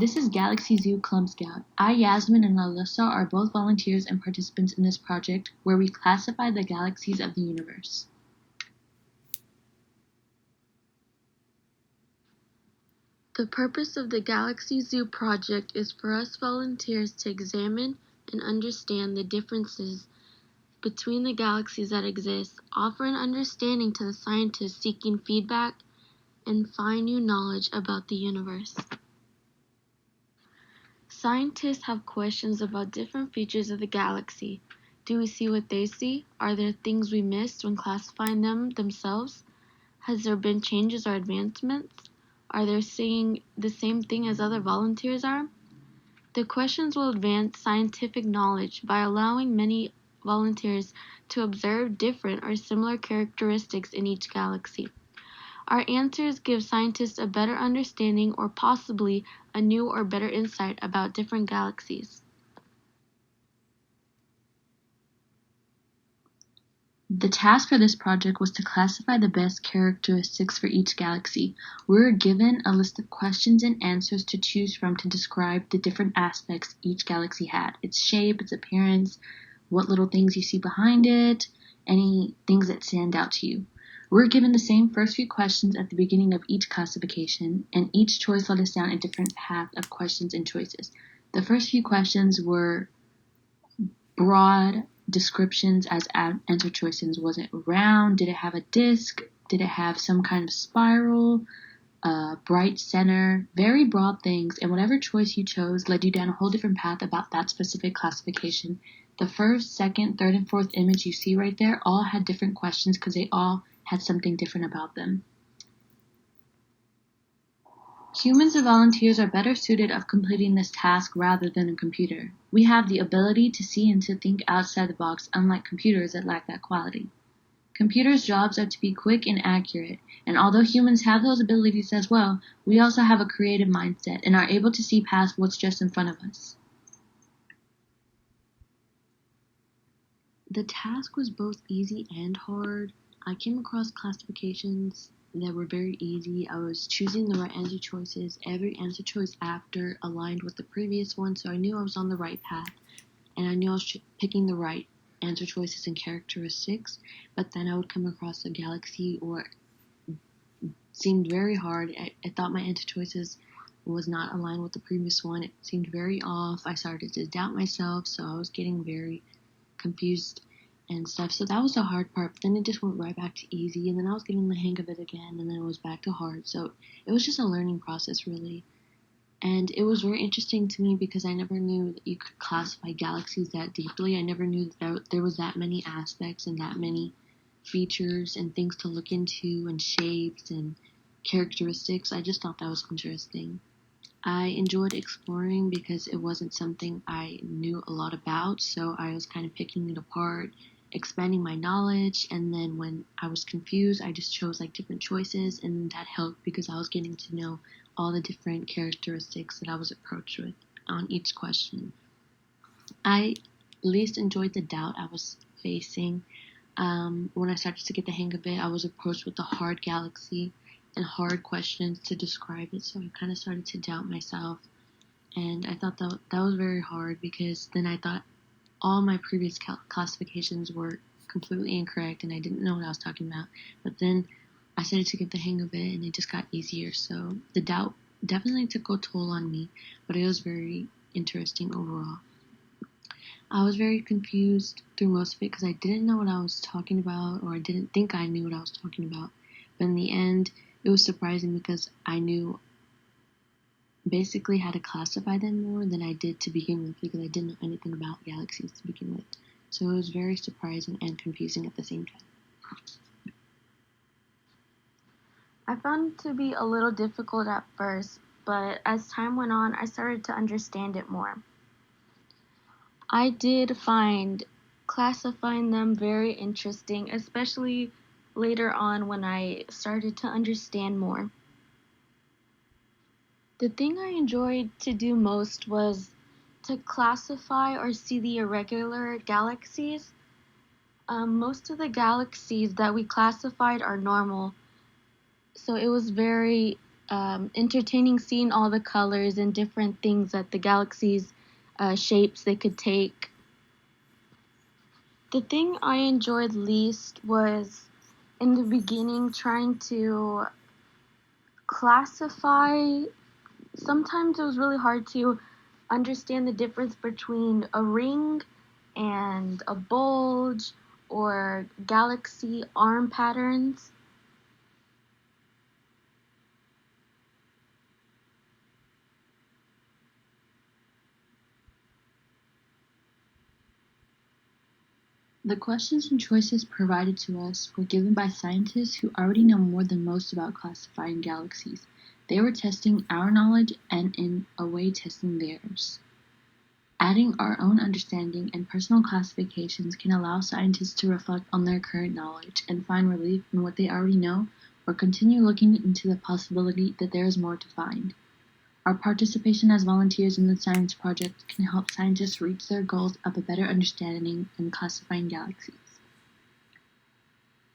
This is Galaxy Zoo Clump Scout. I, Yasmin, and Alyssa are both volunteers and participants in this project where we classify the galaxies of the universe. The purpose of the Galaxy Zoo project is for us volunteers to examine and understand the differences between the galaxies that exist, offer an understanding to the scientists seeking feedback, and find new knowledge about the universe. Scientists have questions about different features of the galaxy. Do we see what they see? Are there things we missed when classifying them themselves? Has there been changes or advancements? Are they seeing the same thing as other volunteers are? The questions will advance scientific knowledge by allowing many volunteers to observe different or similar characteristics in each galaxy. Our answers give scientists a better understanding or possibly a new or better insight about different galaxies. The task for this project was to classify the best characteristics for each galaxy. We were given a list of questions and answers to choose from to describe the different aspects each galaxy had: its shape, its appearance, what little things you see behind it, any things that stand out to you. We were given the same first few questions at the beginning of each classification, and each choice led us down a different path of questions and choices. The first few questions were broad descriptions as answer choices. Was it round? Did it have a disc? Did it have some kind of spiral? Bright center? Very broad things, and whatever choice you chose led you down a whole different path about that specific classification. The first, second, third, and fourth image you see right there all had different questions because they all had something different about them. Humans and volunteers are better suited of completing this task rather than a computer. We have the ability to see and to think outside the box, unlike computers that lack that quality. Computers' jobs are to be quick and accurate, and although humans have those abilities as well, we also have a creative mindset and are able to see past what's just in front of us. The task was both easy and hard. I came across classifications that were very easy. I was choosing the right answer choices. Every answer choice after aligned with the previous one, so I knew I was on the right path, and I knew I was picking the right answer choices and characteristics. But then I would come across a galaxy or seemed very hard. I thought my answer choices was not aligned with the previous one. It seemed very off. I started to doubt myself, so I was getting very confused and stuff. So that was the hard part. But then it just went right back to easy, and then I was getting the hang of it again, and then it was back to hard. So it was just a learning process, really. And it was very interesting to me because I never knew that you could classify galaxies that deeply. I never knew that there was that many aspects and that many features and things to look into and shapes and characteristics. I just thought that was interesting. I enjoyed exploring because it wasn't something I knew a lot about, so I was kind of picking it apart, expanding my knowledge, and then when I was confused, I just chose like different choices, and that helped because I was getting to know all the different characteristics that I was approached with on each question. I least enjoyed the doubt I was facing. When I started to get the hang of it, I was approached with a hard galaxy and hard questions to describe it, so I kind of started to doubt myself, and I thought that was very hard because then I thought all my previous classifications were completely incorrect and I didn't know what I was talking about. But then I started to get the hang of it and it just got easier, so the doubt definitely took a toll on me, but it was very interesting overall. I was very confused through most of it because I didn't know what I was talking about, or I didn't think I knew what I was talking about. But in the end, it was surprising because I knew basically how to classify them more than I did to begin with because I didn't know anything about galaxies to begin with. So it was very surprising and confusing at the same time. I found it to be a little difficult at first, but as time went on, I started to understand it more. I did find classifying them very interesting, especially later on when I started to understand more. The thing I enjoyed to do most was to classify or see the irregular galaxies. Most of the galaxies that we classified are normal, so it was very entertaining seeing all the colors and different things that the galaxy's shapes they could take. The thing I enjoyed least was in the beginning trying to classify. Sometimes it was really hard to understand the difference between a ring and a bulge or galaxy arm patterns. The questions and choices provided to us were given by scientists who already know more than most about classifying galaxies. They were testing our knowledge and, in a way, testing theirs. Adding our own understanding and personal classifications can allow scientists to reflect on their current knowledge and find relief in what they already know, or continue looking into the possibility that there is more to find. Our participation as volunteers in the science project can help scientists reach their goals of a better understanding and classifying galaxies.